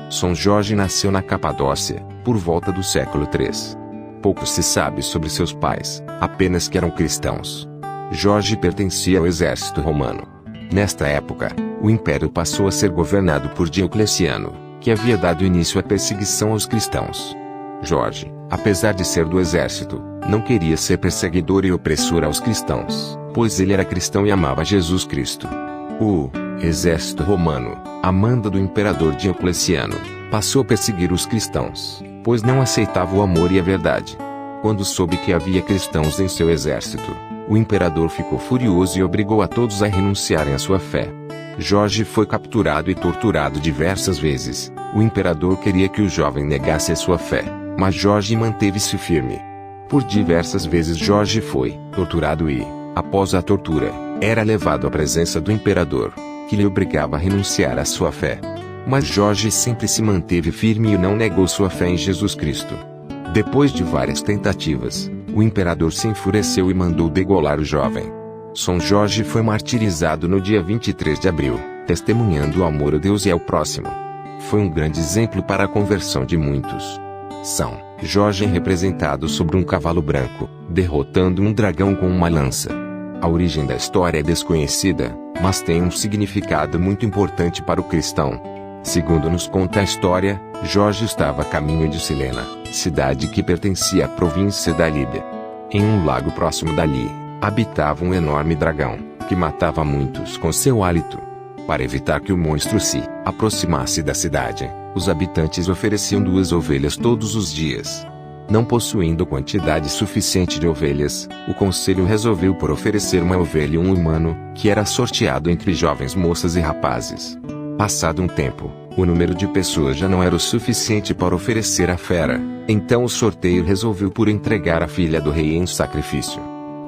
São Jorge nasceu na Capadócia, por volta do século III. Pouco se sabe sobre seus pais, apenas que eram cristãos. Jorge pertencia ao exército romano. Nesta época, o império passou a ser governado por Diocleciano, que havia dado início à perseguição aos cristãos. Jorge, apesar de ser do exército, não queria ser perseguidor e opressor aos cristãos, pois ele era cristão e amava Jesus Cristo. O exército romano, a mando do imperador Diocleciano, passou a perseguir os cristãos, pois não aceitava o amor e a verdade. Quando soube que havia cristãos em seu exército, o imperador ficou furioso e obrigou a todos a renunciarem à sua fé. Jorge foi capturado e torturado diversas vezes. O imperador queria que o jovem negasse a sua fé, mas Jorge manteve-se firme. Por diversas vezes Jorge foi torturado e, após a tortura, era levado à presença do imperador, que lhe obrigava a renunciar à sua fé. Mas Jorge sempre se manteve firme e não negou sua fé em Jesus Cristo. Depois de várias tentativas, o imperador se enfureceu e mandou degolar o jovem. São Jorge foi martirizado no dia 23 de abril, testemunhando o amor a Deus e ao próximo. Foi um grande exemplo para a conversão de muitos. São Jorge é representado sobre um cavalo branco, derrotando um dragão com uma lança. A origem da história é desconhecida, mas tem um significado muito importante para o cristão. Segundo nos conta a história, Jorge estava a caminho de Cilena, cidade que pertencia à província da Líbia. Em um lago próximo dali, habitava um enorme dragão, que matava muitos com seu hálito. Para evitar que o monstro se aproximasse da cidade, os habitantes ofereciam 2 ovelhas todos os dias. Não possuindo quantidade suficiente de ovelhas, o conselho resolveu por oferecer uma ovelha e um humano, que era sorteado entre jovens moças e rapazes. Passado um tempo, o número de pessoas já não era o suficiente para oferecer a fera, então o sorteio resolveu por entregar a filha do rei em sacrifício.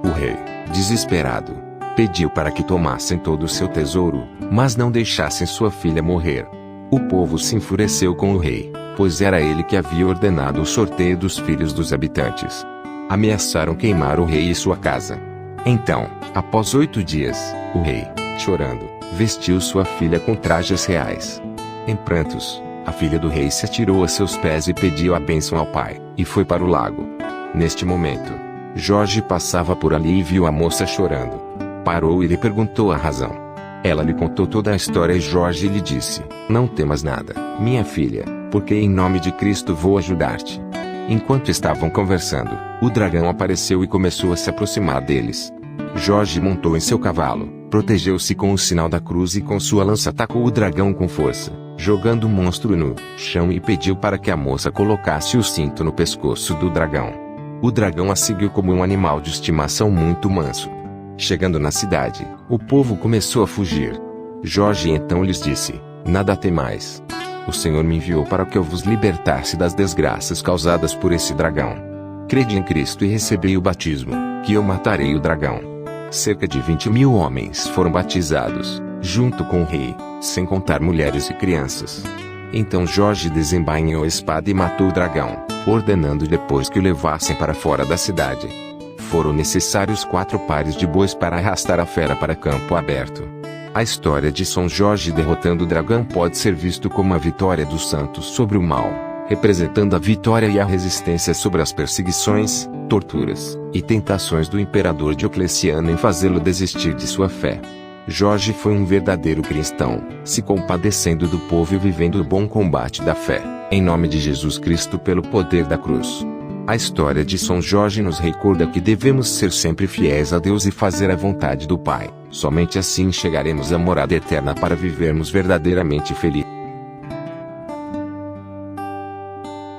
O rei, desesperado, pediu para que tomassem todo o seu tesouro, mas não deixassem sua filha morrer. O povo se enfureceu com o rei, pois era ele que havia ordenado o sorteio dos filhos dos habitantes. Ameaçaram queimar o rei e sua casa. Então, após 8 dias, o rei, chorando, vestiu sua filha com trajes reais. Em prantos, a filha do rei se atirou a seus pés e pediu a bênção ao pai, e foi para o lago. Neste momento, Jorge passava por ali e viu a moça chorando. Parou e lhe perguntou a razão. Ela lhe contou toda a história e Jorge lhe disse: "Não temas nada, minha filha, porque em nome de Cristo vou ajudar-te." Enquanto estavam conversando, o dragão apareceu e começou a se aproximar deles. Jorge montou em seu cavalo, protegeu-se com o sinal da cruz e com sua lança atacou o dragão com força, jogando o monstro no chão e pediu para que a moça colocasse o cinto no pescoço do dragão. O dragão a seguiu como um animal de estimação muito manso. Chegando na cidade, o povo começou a fugir. Jorge então lhes disse: "Nada temais. O Senhor me enviou para que eu vos libertasse das desgraças causadas por esse dragão. Crede em Cristo e recebei o batismo, que eu matarei o dragão." Cerca de 20.000 homens foram batizados, junto com o rei, sem contar mulheres e crianças. Então Jorge desembainhou a espada e matou o dragão, ordenando depois que o levassem para fora da cidade. Foram necessários 4 pares de bois para arrastar a fera para campo aberto. A história de São Jorge derrotando o dragão pode ser visto como a vitória dos santos sobre o mal, representando a vitória e a resistência sobre as perseguições, torturas e tentações do imperador Diocleciano em fazê-lo desistir de sua fé. Jorge foi um verdadeiro cristão, se compadecendo do povo e vivendo o bom combate da fé, em nome de Jesus Cristo pelo poder da cruz. A história de São Jorge nos recorda que devemos ser sempre fiéis a Deus e fazer a vontade do Pai. Somente assim chegaremos à morada eterna para vivermos verdadeiramente felizes.